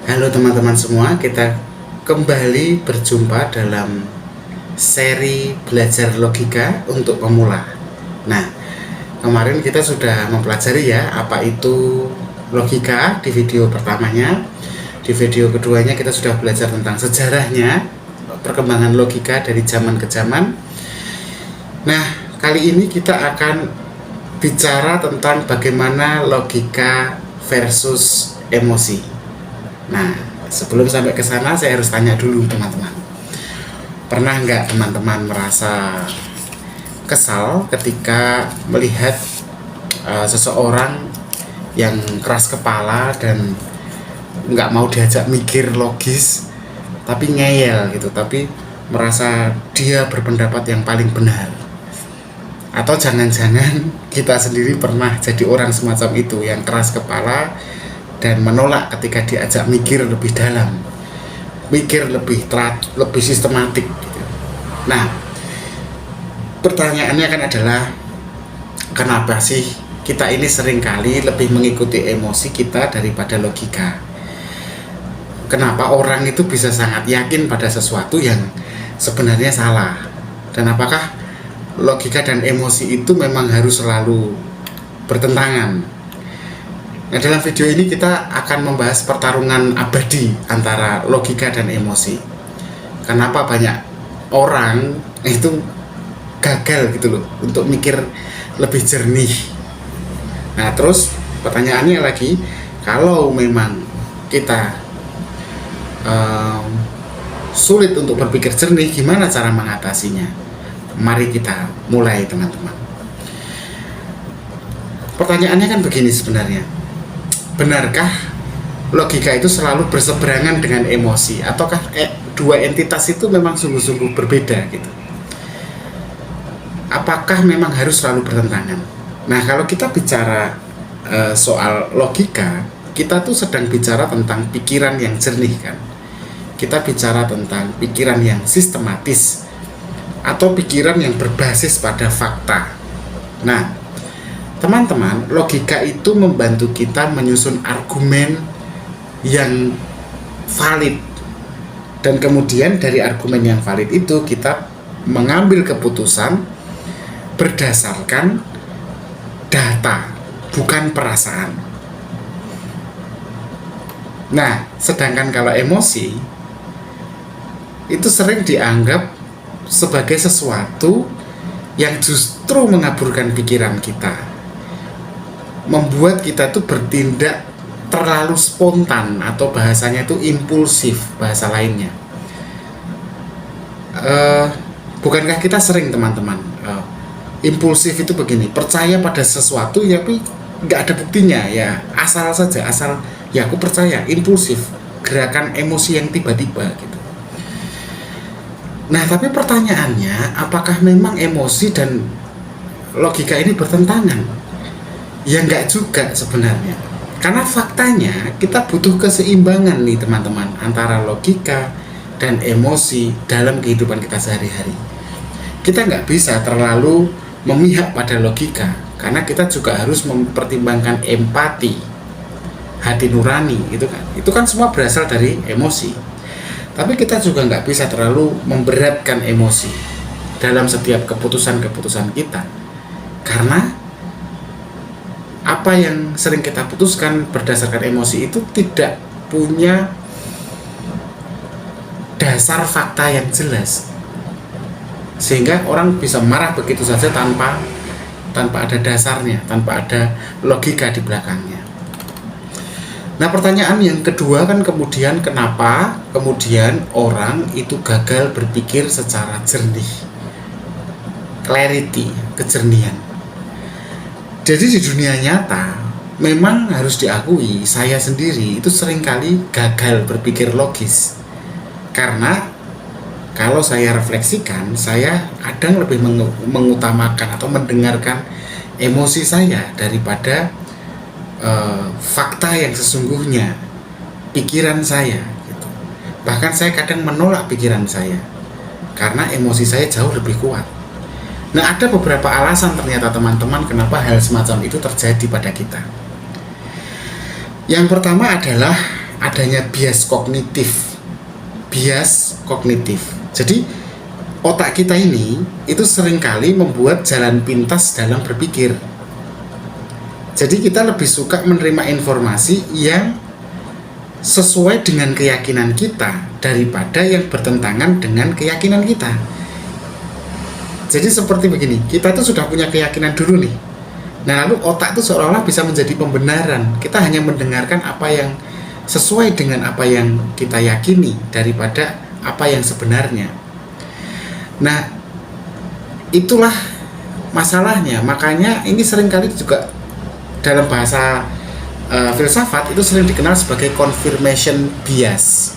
Halo teman-teman semua, kita kembali berjumpa dalam seri belajar logika untuk pemula. Nah, kemarin kita sudah mempelajari ya apa itu logika di video pertamanya. Di video keduanya kita sudah belajar tentang sejarahnya, perkembangan logika dari zaman ke zaman. Nah, kali ini kita akan bicara tentang bagaimana logika versus emosi. Nah, sebelum sampai ke sana saya harus tanya dulu teman-teman. Pernah nggak teman-teman merasa kesal ketika melihat seseorang yang keras kepala dan nggak mau diajak mikir logis, tapi ngeyel gitu, tapi merasa dia berpendapat yang paling benar? Atau jangan-jangan kita sendiri pernah jadi orang semacam itu yang keras kepala dan menolak ketika diajak mikir lebih dalam, mikir lebih sistematik gitu. Nah, pertanyaannya kan adalah kenapa sih kita ini seringkali lebih mengikuti emosi kita daripada logika? Kenapa orang itu bisa sangat yakin pada sesuatu yang sebenarnya salah? Dan apakah logika dan emosi itu memang harus selalu bertentangan? Nah, dalam video ini kita akan membahas pertarungan abadi antara logika dan emosi. Kenapa banyak orang itu gagal gitu loh untuk mikir lebih jernih. Nah, terus pertanyaannya lagi, kalau memang kita sulit untuk berpikir jernih, gimana cara mengatasinya? Mari kita mulai teman-teman. Pertanyaannya kan begini sebenarnya, benarkah logika itu selalu berseberangan dengan emosi, ataukah dua entitas itu memang sungguh-sungguh berbeda gitu? Apakah memang harus selalu bertentangan? Nah, kalau kita bicara soal logika, kita tuh sedang bicara tentang pikiran yang jernih kan. Kita bicara tentang pikiran yang sistematis atau pikiran yang berbasis pada fakta. Nah, teman-teman, logika itu membantu kita menyusun argumen yang valid, dan kemudian dari argumen yang valid itu kita mengambil keputusan berdasarkan data, bukan perasaan. Nah, sedangkan kalau emosi itu sering dianggap sebagai sesuatu yang justru mengaburkan pikiran kita, membuat kita tuh bertindak terlalu spontan, atau bahasanya itu impulsif, bahasa lainnya. Bukankah kita sering teman-teman impulsif itu begini, percaya pada sesuatu ya tapi nggak ada buktinya, ya asal saja, asal ya aku percaya, impulsif, gerakan emosi yang tiba-tiba gitu. Nah, tapi pertanyaannya, apakah memang emosi dan logika ini bertentangan? Ya enggak juga sebenarnya. Karena faktanya kita butuh keseimbangan nih teman-teman, antara logika dan emosi dalam kehidupan kita sehari-hari. Kita nggak bisa terlalu memihak pada logika, karena kita juga harus mempertimbangkan empati, hati nurani gitu kan. Itu kan semua berasal dari emosi. Tapi kita juga nggak bisa terlalu memberatkan emosi dalam setiap keputusan-keputusan kita, karena apa yang sering kita putuskan berdasarkan emosi itu tidak punya dasar fakta yang jelas, sehingga orang bisa marah begitu saja tanpa ada dasarnya, tanpa ada logika di belakangnya. Nah, pertanyaan yang kedua kan kemudian, kenapa kemudian orang itu gagal berpikir secara jernih? Clarity, kejernihan. Jadi di dunia nyata memang harus diakui, saya sendiri itu seringkali gagal berpikir logis. Karena kalau saya refleksikan, saya kadang lebih mengutamakan atau mendengarkan emosi saya daripada fakta yang sesungguhnya, pikiran saya gitu. Bahkan saya kadang menolak pikiran saya karena emosi saya jauh lebih kuat. Nah, ada beberapa alasan ternyata teman-teman kenapa hal semacam itu terjadi pada kita. Yang pertama adalah adanya bias kognitif. Bias kognitif. Jadi otak kita ini itu seringkali membuat jalan pintas dalam berpikir. Jadi kita lebih suka menerima informasi yang sesuai dengan keyakinan kita daripada yang bertentangan dengan keyakinan kita. Jadi seperti begini, kita tuh sudah punya keyakinan dulu nih. Nah lalu otak itu seolah-olah bisa menjadi pembenaran. Kita hanya mendengarkan apa yang sesuai dengan apa yang kita yakini daripada apa yang sebenarnya. Nah itulah masalahnya. Makanya ini seringkali juga dalam bahasa filsafat itu sering dikenal sebagai confirmation bias.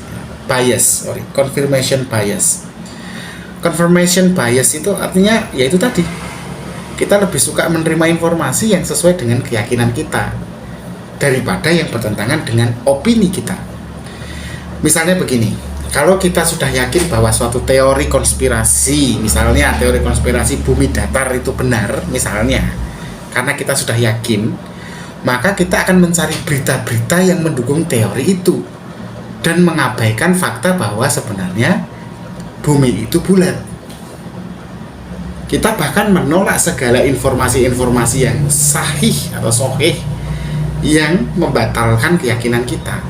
Confirmation bias itu artinya yaitu tadi, kita lebih suka menerima informasi yang sesuai dengan keyakinan kita daripada yang bertentangan dengan opini kita. Misalnya begini, kalau kita sudah yakin bahwa suatu teori konspirasi, misalnya teori konspirasi bumi datar itu benar, misalnya, karena kita sudah yakin, maka kita akan mencari berita-berita yang mendukung teori itu dan mengabaikan fakta bahwa sebenarnya bumi itu bulat. Kita bahkan menolak segala informasi-informasi yang sahih atau sahih yang membatalkan keyakinan kita.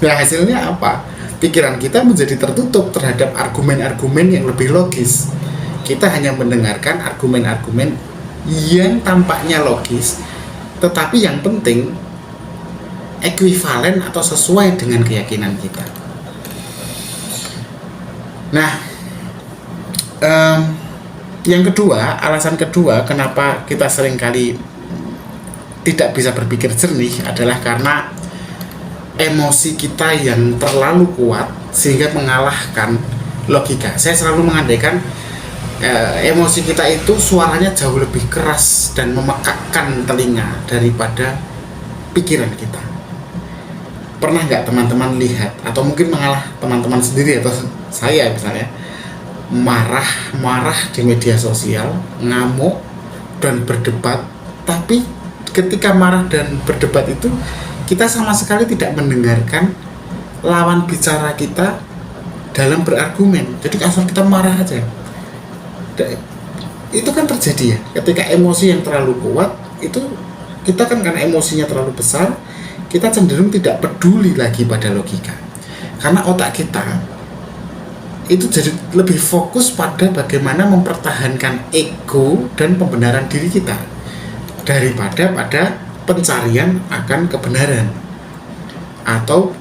Nah hasilnya apa? Pikiran kita menjadi tertutup terhadap argumen-argumen yang lebih logis. Kita hanya mendengarkan argumen-argumen yang tampaknya logis, tetapi yang penting ekuivalen atau sesuai dengan keyakinan kita. Nah, yang kedua, alasan kedua kenapa kita seringkali tidak bisa berpikir jernih adalah karena emosi kita yang terlalu kuat sehingga mengalahkan logika. Saya selalu mengandaikan emosi kita itu suaranya jauh lebih keras dan memekakkan telinga daripada pikiran kita. Pernah nggak teman-teman lihat, atau mungkin mengalah teman-teman sendiri atau saya misalnya, marah di media sosial, ngamuk dan berdebat, tapi ketika marah dan berdebat itu kita sama sekali tidak mendengarkan lawan bicara kita dalam berargumen. Jadi asal kita marah aja. Itu kan terjadi ya, ketika emosi yang terlalu kuat itu kita kan karena emosinya terlalu besar, kita cenderung tidak peduli lagi pada logika, karena otak kita itu jadi lebih fokus pada bagaimana mempertahankan ego dan pembenaran diri kita daripada pada pencarian akan kebenaran atau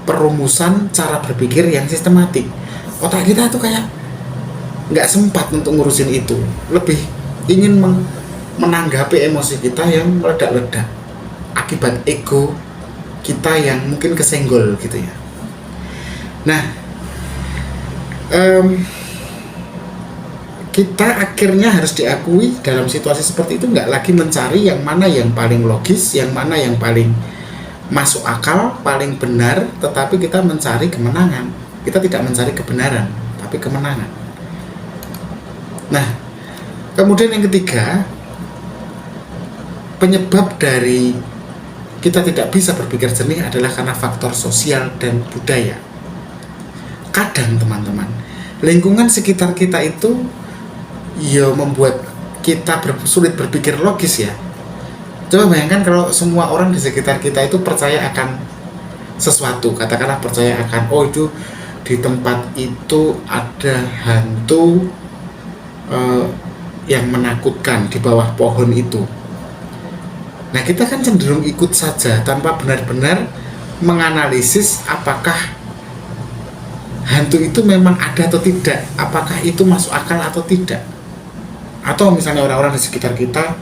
perumusan cara berpikir yang sistematik. Otak kita tuh kayak nggak sempat untuk ngurusin itu, lebih ingin menanggapi emosi kita yang meledak-ledak akibat ego kita yang mungkin kesenggol gitu ya. Nah, kita akhirnya harus diakui dalam situasi seperti itu nggak lagi mencari yang mana yang paling logis, yang mana yang paling masuk akal, paling benar, tetapi kita mencari kemenangan. Kita tidak mencari kebenaran, tapi kemenangan. Nah, kemudian yang ketiga, penyebab dari kita tidak bisa berpikir jernih adalah karena faktor sosial dan budaya. Kadang teman-teman, lingkungan sekitar kita itu ya membuat kita sulit berpikir logis ya. Coba bayangkan kalau semua orang di sekitar kita itu percaya akan sesuatu, katakanlah percaya akan itu di tempat itu ada hantu yang menakutkan di bawah pohon itu. Nah kita kan cenderung ikut saja tanpa benar-benar menganalisis apakah hantu itu memang ada atau tidak, apakah itu masuk akal atau tidak. Atau misalnya orang-orang di sekitar kita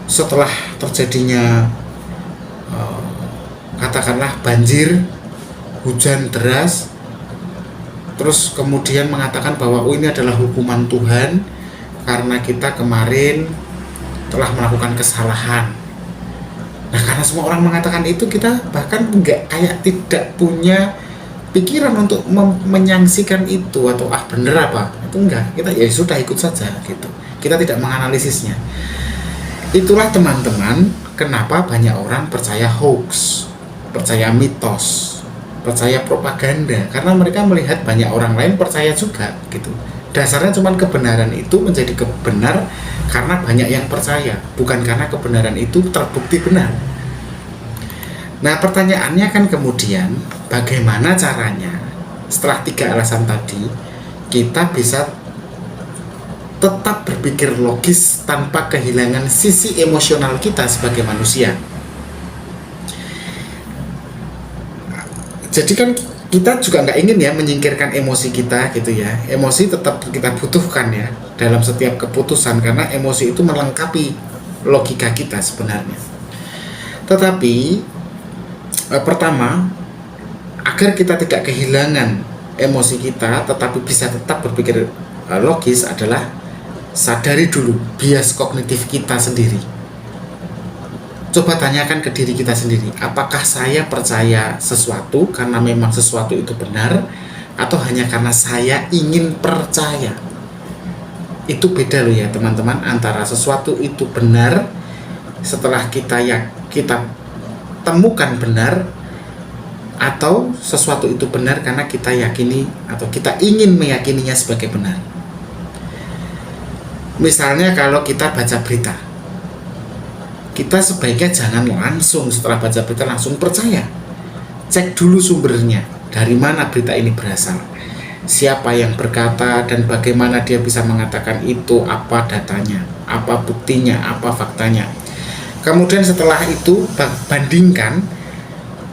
setelah terjadinya katakanlah banjir, hujan deras, terus kemudian mengatakan bahwa ini adalah hukuman Tuhan karena kita kemarin telah melakukan kesalahan. Nah karena semua orang mengatakan itu, kita bahkan kayak tidak punya pikiran untuk menyangsikan itu atau bener apa itu enggak, kita ya sudah ikut saja gitu, kita tidak menganalisisnya. Itulah teman-teman kenapa banyak orang percaya hoax, percaya mitos, percaya propaganda, karena mereka melihat banyak orang lain percaya juga gitu. Dasarnya cuma kebenaran itu menjadi benar karena banyak yang percaya, bukan karena kebenaran itu terbukti benar. Nah, pertanyaannya kan kemudian bagaimana caranya setelah 3 alasan tadi kita bisa tetap berpikir logis tanpa kehilangan sisi emosional kita sebagai manusia. Jadi kan kita juga nggak ingin ya menyingkirkan emosi kita gitu ya. Emosi tetap kita butuhkan ya dalam setiap keputusan, karena emosi itu melengkapi logika kita sebenarnya. Tetapi pertama, agar kita tidak kehilangan emosi kita tetapi bisa tetap berpikir logis adalah sadari dulu bias kognitif kita sendiri. Coba tanyakan ke diri kita sendiri, apakah saya percaya sesuatu karena memang sesuatu itu benar, atau hanya karena saya ingin percaya? Itu beda loh ya teman-teman, antara sesuatu itu benar setelah kita temukan benar, atau sesuatu itu benar karena kita yakini atau kita ingin meyakininya sebagai benar. Misalnya kalau kita baca berita, kita sebaiknya jangan langsung setelah baca berita langsung percaya. Cek dulu sumbernya, dari mana berita ini berasal, siapa yang berkata, dan bagaimana dia bisa mengatakan itu, apa datanya, apa buktinya, apa faktanya. Kemudian setelah itu bandingkan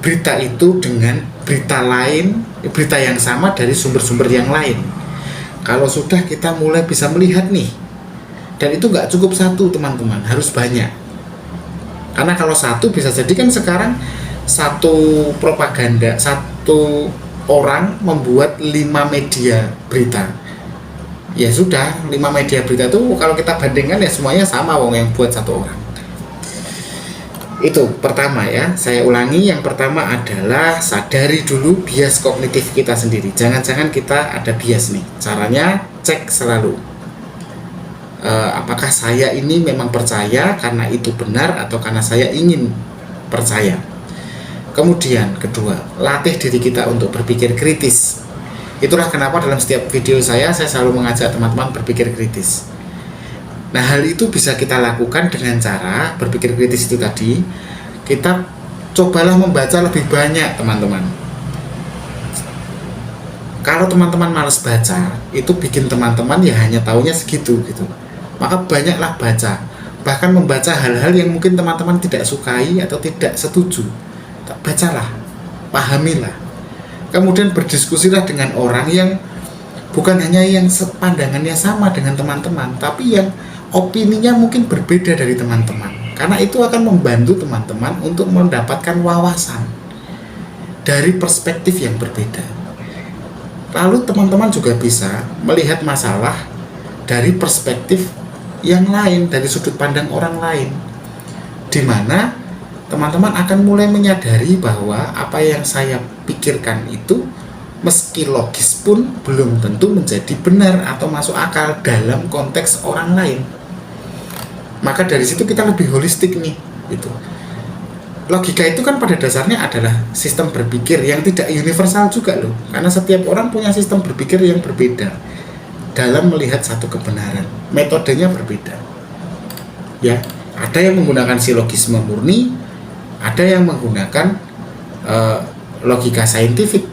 berita itu dengan berita lain, berita yang sama dari sumber-sumber yang lain. Kalau sudah kita mulai bisa melihat nih, dan itu nggak cukup satu teman-teman, harus banyak. Karena kalau satu bisa jadi kan sekarang satu propaganda, satu orang membuat 5 media berita. Ya sudah, 5 media berita itu kalau kita bandingkan ya semuanya sama wong yang buat satu orang. Itu pertama ya, saya ulangi, yang pertama adalah sadari dulu bias kognitif kita sendiri. Jangan-jangan kita ada bias nih. Caranya cek selalu. Apakah saya ini memang percaya karena itu benar atau karena saya ingin percaya. Kemudian kedua, latih diri kita untuk berpikir kritis. Itulah kenapa dalam setiap video saya selalu mengajak teman-teman berpikir kritis. Nah, hal itu bisa kita lakukan dengan cara berpikir kritis itu tadi. Kita cobalah membaca lebih banyak teman-teman. Kalau teman-teman malas baca, itu bikin teman-teman ya hanya taunya segitu gitu. Maka banyaklah baca, bahkan membaca hal-hal yang mungkin teman-teman tidak sukai atau tidak setuju. Bacalah, pahamilah. Kemudian berdiskusilah dengan orang yang bukan hanya yang sepandangannya sama dengan teman-teman, tapi yang opininya mungkin berbeda dari teman-teman. Karena itu akan membantu teman-teman untuk mendapatkan wawasan dari perspektif yang berbeda. Lalu teman-teman juga bisa melihat masalah dari perspektif yang lain, dari sudut pandang orang lain, di mana teman-teman akan mulai menyadari bahwa apa yang saya pikirkan itu meski logis pun belum tentu menjadi benar atau masuk akal dalam konteks orang lain. Maka dari situ kita lebih holistik nih gitu. Logika itu kan pada dasarnya adalah sistem berpikir yang tidak universal juga loh, karena setiap orang punya sistem berpikir yang berbeda dalam melihat satu kebenaran. Metodenya berbeda ya, ada yang menggunakan silogisme murni, ada yang menggunakan logika saintifik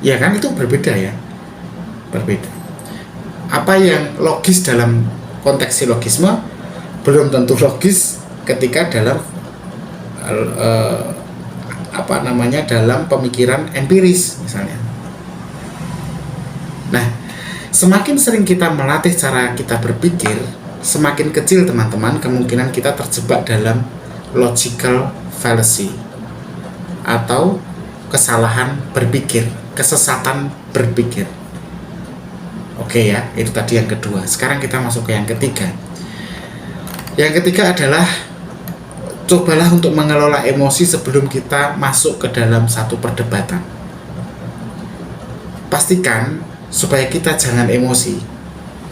ya kan, itu berbeda ya, berbeda. Apa yang logis dalam konteks silogisme belum tentu logis ketika dalam dalam pemikiran empiris misalnya. Nah, semakin sering kita melatih cara kita berpikir, semakin kecil teman-teman kemungkinan kita terjebak dalam logical fallacy atau kesalahan berpikir, kesesatan berpikir. Oke ya, itu tadi yang kedua. Sekarang kita masuk ke yang ketiga. Yang ketiga adalah cobalah untuk mengelola emosi sebelum kita masuk ke dalam satu perdebatan. Pastikan supaya kita jangan emosi.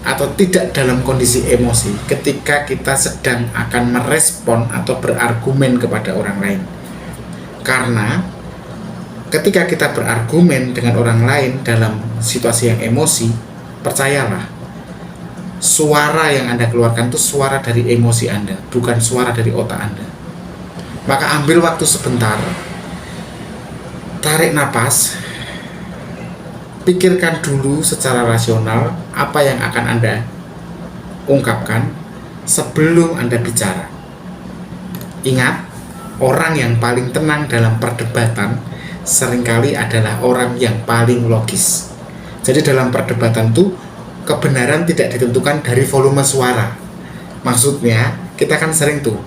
atau tidak dalam kondisi emosi ketika kita sedang akan merespon atau berargumen kepada orang lain. Karena ketika kita berargumen dengan orang lain dalam situasi yang emosi, percayalah, suara yang Anda keluarkan itu suara dari emosi Anda, bukan suara dari otak Anda. Maka ambil waktu sebentar, tarik napas, pikirkan dulu secara rasional apa yang akan Anda ungkapkan sebelum Anda bicara. Ingat, orang yang paling tenang dalam perdebatan seringkali adalah orang yang paling logis. Jadi dalam perdebatan itu kebenaran tidak ditentukan dari volume suara. Maksudnya, kita kan sering tuh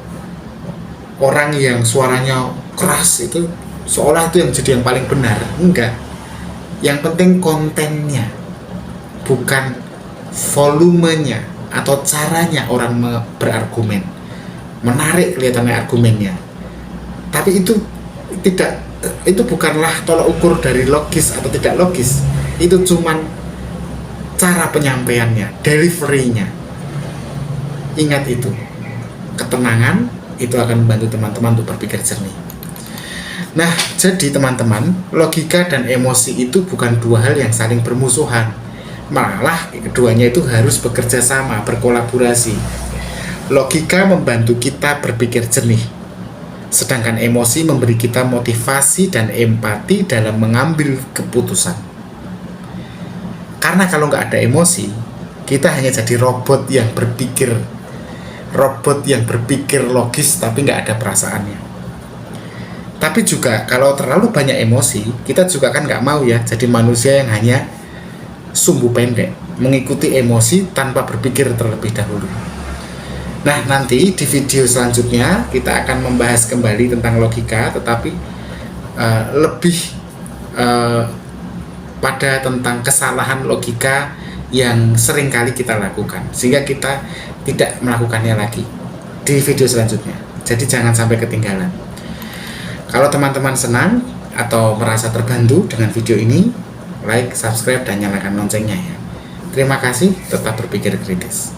orang yang suaranya keras itu seolah itu yang jadi yang paling benar. Enggak. Yang penting kontennya, bukan volumenya atau caranya orang berargumen. Menarik kelihatannya argumennya, tapi itu bukanlah tolak ukur dari logis atau tidak logis. Itu cuman cara penyampaiannya, delivery-nya. Ingat itu, ketenangan itu akan membantu teman-teman untuk berpikir jernih. Nah, jadi teman-teman, logika dan emosi itu bukan dua hal yang saling bermusuhan. Malah keduanya itu harus bekerja sama, berkolaborasi. Logika membantu kita berpikir jernih, sedangkan emosi memberi kita motivasi dan empati dalam mengambil keputusan. Karena kalau nggak ada emosi, kita hanya jadi robot yang berpikir logis tapi nggak ada perasaannya. Tapi juga kalau terlalu banyak emosi, kita juga kan nggak mau ya jadi manusia yang hanya sumbu pendek, mengikuti emosi tanpa berpikir terlebih dahulu. Nah, nanti di video selanjutnya kita akan membahas kembali tentang logika, tetapi lebih pada tentang kesalahan logika yang sering kali kita lakukan, sehingga kita tidak melakukannya lagi di video selanjutnya. Jadi jangan sampai ketinggalan. Kalau teman-teman senang atau merasa terbantu dengan video ini, like, subscribe, dan nyalakan loncengnya ya. Terima kasih, tetap berpikir kritis.